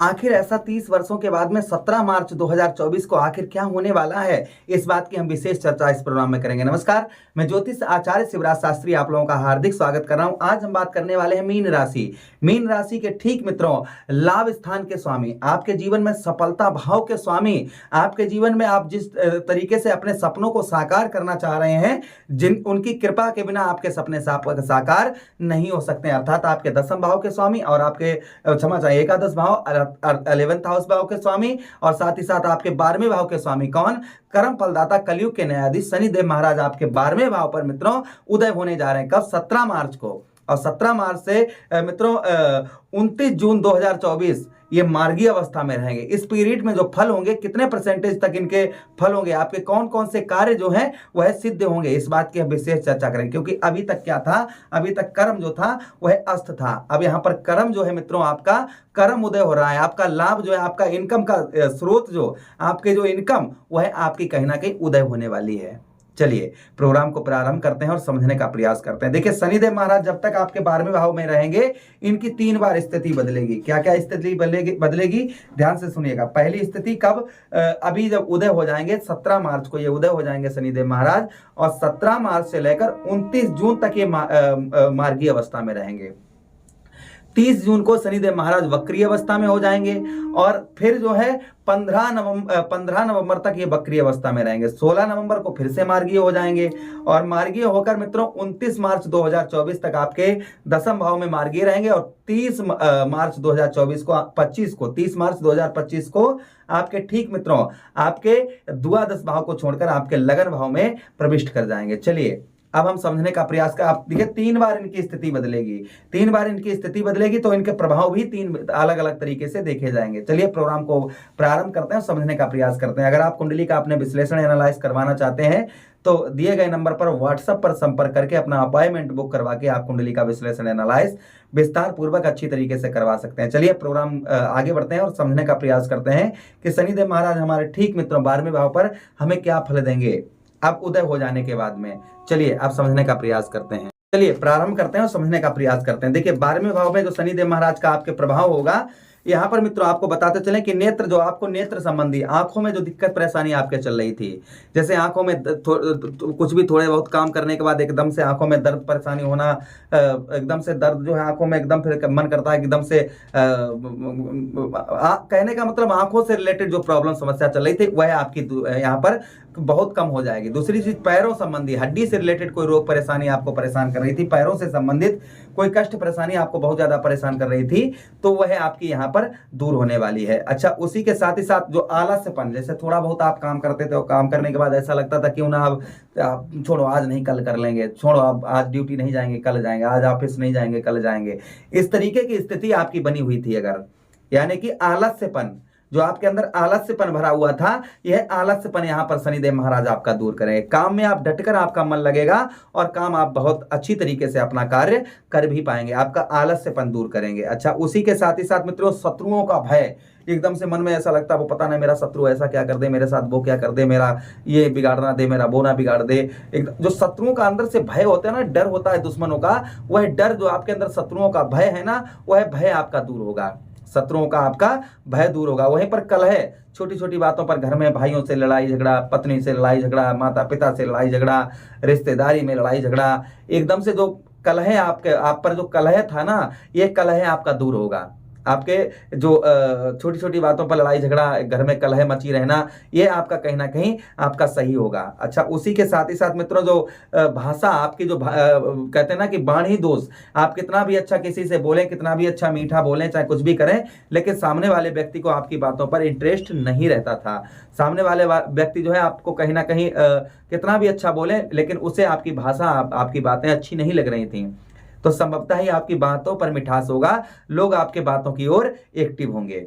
आखिर ऐसा 30 वर्षों के बाद में 17 मार्च 2024 को आखिर क्या होने वाला है, इस बात की हम विशेष चर्चा इस प्रोग्राम में करेंगे। नमस्कार, मैं ज्योतिष आचार्य शिवराज शास्त्री आप लोगों का हार्दिक स्वागत कर रहा हूं। आज हम बात करने वाले हैं मीन राशि। मीन राशि के ठीक मित्रों, लाभ स्थान के स्वामी, आपके जीवन में सफलता भाव के स्वामी, आपके जीवन में आप जिस तरीके से अपने सपनों को साकार करना चाह रहे हैं, उनकी कृपा के बिना आपके सपने साकार नहीं हो सकते। अर्थात आपके दसम भाव के स्वामी और आपके क्षमा चाहिए एकादश भाव 11th हाउस भाव के स्वामी और साथ ही साथ आपके 12वें भाव के स्वामी कौन? कर्म फलदाता कलयुग के न्यायाधीश शनिदेव महाराज आपके 12वें भाव पर मित्रों उदय होने जा रहे हैं। कब? 17 मार्च को। और 17 मार्च से मित्रों 29 जून 2024 ये मार्गीय अवस्था में रहेंगे। इस पीरियड में जो फल होंगे, कितने परसेंटेज तक इनके फल होंगे, आपके कौन कौन से कार्य जो हैं वह सिद्ध होंगे, इस बात की हम विशेष चर्चा करेंगे। क्योंकि अभी तक क्या था? अभी तक कर्म जो था वह अस्त था। अब यहाँ पर कर्म जो है मित्रों, आपका कर्म उदय हो रहा है। आपका लाभ जो है, आपका इनकम का स्रोत जो आपके जो इनकम वह आपकी कहीं ना कहीं उदय होने वाली है। चलिए प्रोग्राम को प्रारंभ करते हैं और समझने का प्रयास करते हैं। देखिए, शनिदेव महाराज जब तक आपके 12वें भाव में रहेंगे, इनकी 3 बार स्थिति बदलेगी। क्या क्या स्थिति बदलेगी? ध्यान से सुनिएगा। पहली स्थिति कब? अभी जब उदय हो जाएंगे 17 मार्च को ये उदय हो जाएंगे शनिदेव महाराज, और 17 मार्च से लेकर 29 जून तक ये मार्गीय अवस्था में रहेंगे। 30 जून को शनिदेव महाराज वक्रीय अवस्था में हो जाएंगे और फिर जो है 15 नवंबर तक ये वक्रीय अवस्था में रहेंगे। 16 नवंबर को फिर से मार्गीय हो जाएंगे और मार्गीय होकर मित्रों 29 मार्च 2024 तक आपके दसम भाव में मार्गीय रहेंगे और 30 मार्च 2024 को 30 मार्च 2025 को आपके ठीक मित्रों आपके द्वादश भाव को छोड़कर आपके लगन भाव में प्रविष्ट कर जाएंगे। चलिए अब हम समझने का प्रयास कर। आप देखिए 3 बार इनकी स्थिति बदलेगी। 3 बार इनकी स्थिति बदलेगी तो इनके प्रभाव भी 3 अलग अलग तरीके से देखे जाएंगे। चलिए प्रोग्राम को प्रारंभ करते हैं, समझने का प्रयास करते हैं। अगर आप कुंडली का अपने विश्लेषण एनालाइज करवाना चाहते हैं तो दिए गए नंबर पर व्हाट्सएप पर संपर्क करके अपना अपॉइंटमेंट बुक करवा के आप कुंडली का विश्लेषण एनालाइज विस्तार पूर्वक अच्छी तरीके से करवा सकते हैं। चलिए प्रोग्राम आगे बढ़ते हैं और समझने का प्रयास करते हैं कि शनिदेव महाराज हमारे ठीक मित्रों 12वें भाव पर हमें क्या फल देंगे अब उदय हो जाने के बाद में। चलिए आप समझने का प्रयास करते हैं। चलिए प्रारंभ करते हैं और समझने का प्रयास करते हैं। देखिए 12वें भाव में जो शनिदेव महाराज का आपके प्रभाव होगा, यहाँ पर मित्रों आपको बताते चलें कि नेत्र जो आपको नेत्र संबंधी आंखों में जो दिक्कत परेशानी आपके चल रही थी, जैसे आंखों में कुछ भी थोड़े बहुत काम करने के बाद एकदम से आंखों में दर्द परेशानी होना, एकदम से दर्द जो है आंखों में, एकदम फिर मन करता है एकदम से कहने का मतलब आंखों से रिलेटेड जो प्रॉब्लम समस्या चल रही थी वह आपकी यहाँ पर बहुत कम हो जाएगी। दूसरी चीज पैरों संबंधी हड्डी से रिलेटेड कोई रोग परेशानी आपको परेशान कर रही थी, पैरों से संबंधित कोई कष्ट परेशानी आपको बहुत ज्यादा परेशान कर रही थी, तो वह आपकी यहाँ पर दूर होने वाली है। अच्छा, उसी के साथ ही साथ जो आलस्यपन, जैसे थोड़ा बहुत आप काम करते थे और काम करने के बाद ऐसा लगता था क्यों ना अब छोड़ो आज नहीं कल कर लेंगे, छोड़ो अब आज ड्यूटी नहीं जाएंगे कल जाएंगे, आज ऑफिस नहीं जाएंगे कल जाएंगे, इस तरीके की स्थिति आपकी बनी हुई थी अगर, यानी कि आलस्यपन जो आपके अंदर आलस्यपन भरा हुआ था, यह आलस्यपन यहाँ पर शनिदेव महाराज आपका दूर करेंगे। काम में आप डटकर आपका मन लगेगा और काम आप बहुत अच्छी तरीके से अपना कार्य कर भी पाएंगे, आपका आलस्यपन दूर करेंगे। अच्छा, उसी के साथ ही साथ मित्रों शत्रुओं का भय, एकदम से मन में ऐसा लगता है वो पता नहीं मेरा शत्रु ऐसा क्या कर दे मेरे साथ, वो क्या कर दे, मेरा ये बिगाड़ना दे, मेरा वो ना बिगाड़ दे। जो शत्रुओं का अंदर से भय होता है ना, डर होता है दुश्मनों का, वह डर जो आपके अंदर शत्रुओं का भय है ना, वह भय आपका दूर होगा, शत्रुओं का आपका भय दूर होगा। वहीं पर कलह, छोटी छोटी बातों पर घर में भाइयों से लड़ाई झगड़ा, पत्नी से लड़ाई झगड़ा, माता पिता से लड़ाई झगड़ा, रिश्तेदारी में लड़ाई झगड़ा, एकदम से जो कलह आप पर जो कलह था ना, ये कलह आपका दूर होगा। आपके जो छोटी छोटी बातों पर लड़ाई झगड़ा, घर में कलह मची रहना, ये आपका कहीं ना कहीं आपका सही होगा। अच्छा, उसी के साथ ही साथ मित्रों जो भाषा आपकी जो कहते हैं ना कि वाणी दोष, आप कितना भी अच्छा किसी से बोलें, कितना भी अच्छा मीठा बोलें, चाहे कुछ भी करें, लेकिन सामने वाले व्यक्ति को आपकी बातों पर इंटरेस्ट नहीं रहता था। सामने वाले व्यक्ति जो है आपको कहीं ना कहीं कितना भी अच्छा बोले, लेकिन उसे आपकी भाषा आपकी बातें अच्छी नहीं लग रही थी, तो संभवतः ही आपकी बातों पर मिठास होगा, लोग आपके बातों की ओर एक्टिव होंगे।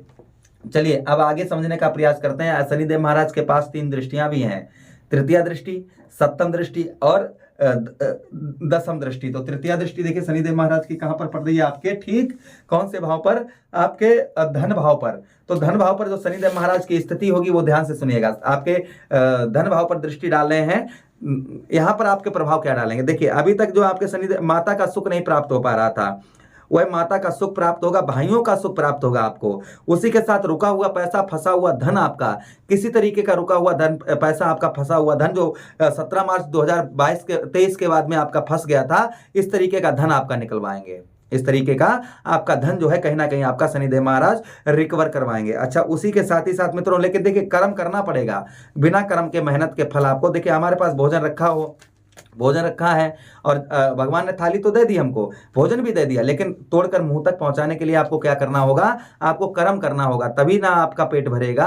चलिए अब आगे समझने का प्रयास करते हैं। शनिदेव महाराज के पास 3 दृष्टियां भी हैं, तृतीय दृष्टि, सप्तम दृष्टि और दसम दृष्टि। तो तृतीया दृष्टि देखिए शनिदेव महाराज की कहां पर पड़ रही है, आपके ठीक कौन से भाव पर, आपके धन भाव पर। तो धन भाव पर जो शनिदेव महाराज की स्थिति होगी वो ध्यान से सुनिएगा। आपके धन भाव पर दृष्टि डाल रहे हैं, यहां पर आपके प्रभाव क्या डालेंगे। देखिए अभी तक जो आपके शनिदेव, माता का सुख नहीं प्राप्त हो पा रहा था, वह माता का सुख प्राप्त होगा, भाइयों का सुख प्राप्त होगा आपको। उसी के साथ रुका हुआ पैसा, फंसा हुआ धन, आपका किसी तरीके का रुका हुआ धन, पैसा आपका फंसा हुआ धन जो 17 मार्च 2023 के बाद में आपका फंस गया था, इस तरीके का धन आपका निकलवाएंगे। इस तरीके का आपका धन जो है कहीं ना कहीं आपका शनिदेव महाराज रिकवर करवाएंगे। अच्छा, उसी के साथ ही साथ मित्रों, लेकिन देखिए कर्म करना पड़ेगा, बिना कर्म के मेहनत के फल आपको। देखिए हमारे पास भोजन रखा है और भगवान ने थाली तो दे दी, हमको भोजन भी दे दिया, लेकिन तोड़कर मुंह तक पहुंचाने के लिए आपको क्या करना होगा, आपको कर्म करना होगा, तभी ना आपका पेट भरेगा।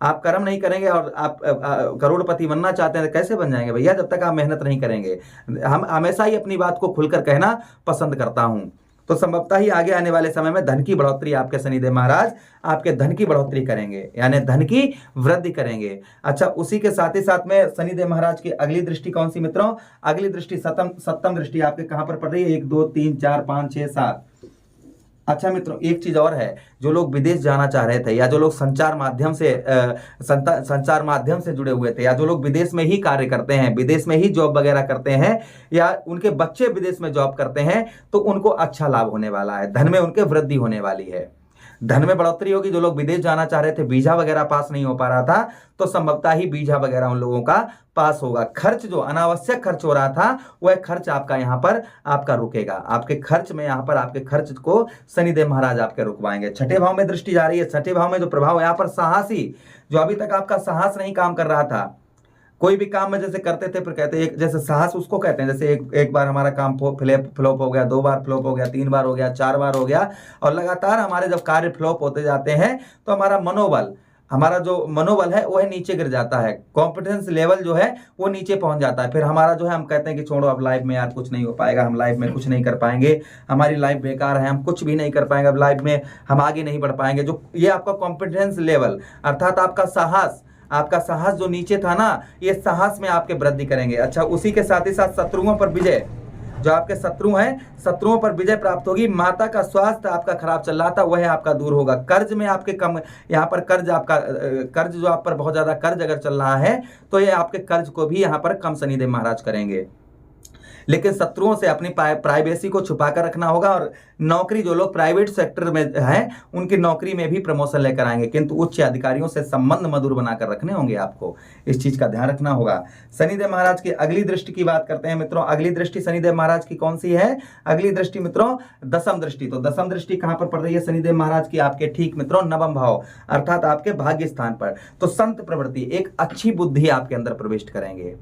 आप कर्म नहीं करेंगे और आप करोड़पति बनना चाहते हैं तो कैसे बन जाएंगे भैया, जब तक आप मेहनत नहीं करेंगे। हम हमेशा ही अपनी बात को खुलकर कहना पसंद करता हूं। तो संभवतः ही आगे आने वाले समय में धन की बढ़ोतरी आपके शनिदेव महाराज आपके धन की बढ़ोतरी करेंगे, यानी धन की वृद्धि करेंगे। अच्छा, उसी के साथ ही साथ में शनिदेव महाराज की अगली दृष्टि कौन सी मित्रों, अगली दृष्टि सप्तम दृष्टि आपके कहां पर पड़ रही है, 1 2 3 4 5 6 7। अच्छा मित्रों, एक चीज और है, जो लोग विदेश जाना चाह रहे थे, या जो लोग संचार माध्यम से जुड़े हुए थे, या जो लोग विदेश में ही कार्य करते हैं, विदेश में ही जॉब वगैरह करते हैं, या उनके बच्चे विदेश में जॉब करते हैं, तो उनको अच्छा लाभ होने वाला है, धन में उनके वृद्धि होने वाली है, धन में बढ़ोतरी होगी। जो लोग विदेश जाना चाह रहे थे, वीजा वगैरह पास नहीं हो पा रहा था, तो संभवतः ही वीजा वगैरह उन लोगों का पास होगा। खर्च जो अनावश्यक खर्च हो रहा था, वह खर्च आपका यहाँ पर आपका रुकेगा। आपके खर्च में, यहाँ पर आपके खर्च को शनिदेव महाराज आपके रुकवाएंगे। छठे भाव में दृष्टि जा रही है, छठे भाव में जो प्रभाव है यहाँ पर साहसी, जो अभी तक आपका साहस नहीं काम कर रहा था, कोई भी काम में जैसे करते थे फिर कहते एक, जैसे साहस उसको कहते हैं, जैसे एक बार हमारा काम फ्लॉप हो गया, 2 बार फ्लॉप हो गया, 3 बार हो गया, 4 बार हो गया, और लगातार हमारे जब कार्य फ्लॉप होते जाते हैं तो हमारा जो मनोबल है वह नीचे गिर जाता है, कॉन्फिडेंस लेवल जो है वो नीचे पहुंच जाता है। फिर हमारा जो है, हम कहते हैं कि छोड़ो अब लाइफ में यार कुछ नहीं हो पाएगा, हम लाइफ में कुछ नहीं कर पाएंगे, हमारी लाइफ बेकार है, हम कुछ भी नहीं कर पाएंगे, अब लाइफ में हम आगे नहीं बढ़ पाएंगे। जो ये आपका कॉन्फिडेंस लेवल अर्थात आपका साहस जो नीचे था ना, ये साहस में आपके वृद्धि करेंगे। अच्छा, उसी के साथ ही साथ शत्रुओं पर विजय, जो आपके शत्रु हैं, शत्रुओं पर विजय प्राप्त होगी। माता का स्वास्थ्य आपका खराब चल रहा था, वह आपका दूर होगा। कर्ज में आपके कम, यहाँ पर कर्ज जो आप पर बहुत ज्यादा कर्ज अगर चल रहा है, तो ये आपके कर्ज को भी यहाँ पर कम शनिदेव महाराज करेंगे। लेकिन शत्रुओं से अपनी प्राइवेसी को छुपाकर रखना होगा, और नौकरी, जो लोग प्राइवेट सेक्टर में हैं, उनकी नौकरी में भी प्रमोशन लेकर आएंगे, किंतु उच्च अधिकारियों से संबंध मधुर बनाकर रखने होंगे आपको, इस चीज का ध्यान रखना होगा। शनिदेव महाराज की अगली दृष्टि की बात करते हैं मित्रों। अगली दृष्टि शनिदेव महाराज की कौन सी है, अगली दृष्टि मित्रों दसम दृष्टि। तो दसम दृष्टि कहां पर पड़ रही है शनिदेव महाराज की, आपके ठीक मित्रों नवम भाव अर्थात आपके भाग्य स्थान पर। तो संत प्रवृत्ति, एक अच्छी बुद्धि आपके अंदर प्रविष्ट करेंगे,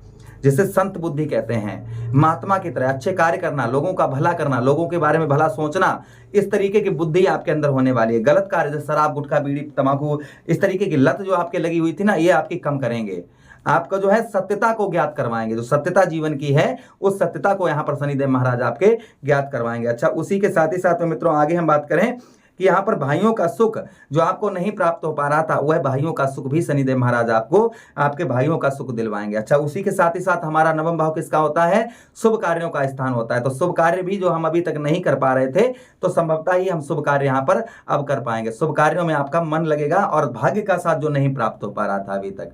जिसे संत बुद्धि कहते हैं। महात्मा की तरह अच्छे कार्य करना, लोगों का भला करना, लोगों के बारे में भला सोचना, इस तरीके की बुद्धि आपके अंदर होने वाली है। गलत कार्य जैसे शराब, गुटखा, बीड़ी, तंबाकू, इस तरीके की लत जो आपके लगी हुई थी ना, ये आपकी कम करेंगे। आपका जो है सत्यता को ज्ञात करवाएंगे, जो सत्यता जीवन की है, उस सत्यता को यहाँ पर शनिदेव महाराज आपके ज्ञात करवाएंगे। अच्छा, उसी के साथ ही साथ में मित्रों आगे हम बात करें कि यहाँ पर भाइयों का सुख जो आपको नहीं प्राप्त हो पा रहा था, वह भाइयों का सुख भी शनिदेव महाराज आपको आपके भाइयों का सुख दिलवाएंगे। अच्छा, उसी के साथ ही साथ हमारा नवम भाव किसका होता है, शुभ कार्यों का स्थान होता है। तो शुभ कार्य भी जो हम अभी तक नहीं कर पा रहे थे, तो संभवतः ही हम शुभ कार्य यहाँ पर अब कर पाएंगे। शुभ कार्यों में आपका मन लगेगा, और भाग्य का साथ जो नहीं प्राप्त हो पा रहा था अभी तक,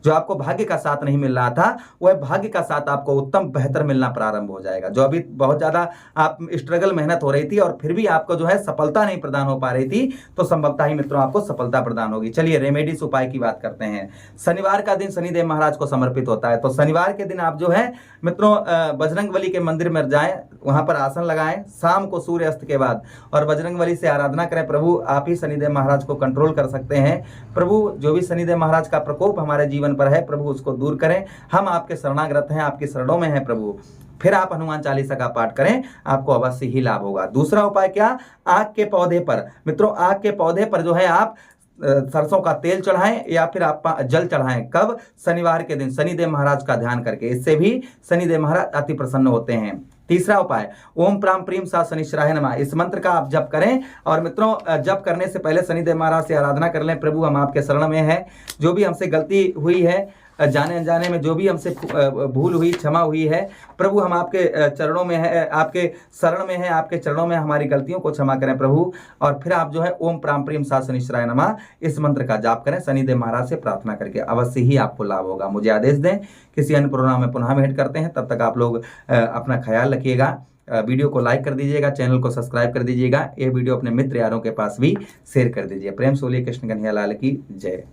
जो आपको भाग्य का साथ नहीं मिल रहा था, वह भाग्य का साथ आपको उत्तम बेहतर मिलना प्रारंभ हो जाएगा। जो अभी बहुत ज्यादा आप स्ट्रगल मेहनत हो रही थी और फिर भी आपको जो है सफलता नहीं प्रदान हो पा रही थी, तो संभवतः ही मित्रों आपको सफलता प्रदान होगी। चलिए रेमेडीज उपाय की बात करते हैं। शनिवार का दिन शनिदेव महाराज को समर्पित होता है, तो शनिवार के दिन आप जो है मित्रों बजरंगबली के मंदिर में जाएं, वहां पर आसन लगाएं शाम को सूर्य अस्त के बाद, और बजरंगबली से आराधना करें, प्रभु आप ही शनिदेव महाराज को कंट्रोल कर सकते हैं, प्रभु जो भी शनिदेव महाराज का प्रकोप हमारे जीवन पर है, प्रभु उसको दूर करें, हम आपके शरणागत हैं, आपकी शरणों में हैं प्रभु। फिर आप हनुमान चालीसा का पाठ करें, आपको अवश्य ही लाभ होगा। दूसरा उपाय क्या, आग के पौधे पर मित्रों, आग के पौधे पर जो है आप सरसों का तेल चढ़ाएं या फिर आप जल चढ़ाएं। कब, शनिवार के दिन शनिदेव महाराज का ध्यान करके, इससे भी शनिदेव महाराज अति प्रसन्न होते हैं। तीसरा उपाय, ओम प्राम प्रीम सा शनिश्चराय नमः, इस मंत्र का आप जप करें, और मित्रों जप करने से पहले शनिदेव महाराज से आराधना कर लें, प्रभु हम आपके शरण में हैं, जो भी हमसे गलती हुई है जाने अनजाने में जो भी हमसे भूल हुई, क्षमा हुई है प्रभु, हम आपके चरणों में है, आपके शरण में है, आपके चरणों में हमारी गलतियों को क्षमा करें प्रभु। और फिर आप जो है ओम प्राम प्रीम सा शनिश्चराय नमः इस मंत्र का जाप करें, शनिदेव महाराज से प्रार्थना करके, अवश्य ही आपको लाभ होगा। मुझे आदेश दें, किसी अन्य प्रोग्राम में पुनः भेंट करते हैं, तब तक आप लोग अपना ख्याल रखिएगा। वीडियो को लाइक कर दीजिएगा, चैनल को सब्सक्राइब कर दीजिएगा, ये वीडियो अपने मित्र यारों के पास भी शेयर कर दीजिए। प्रेम से बोलिए कृष्ण कन्हैया लाल की जय।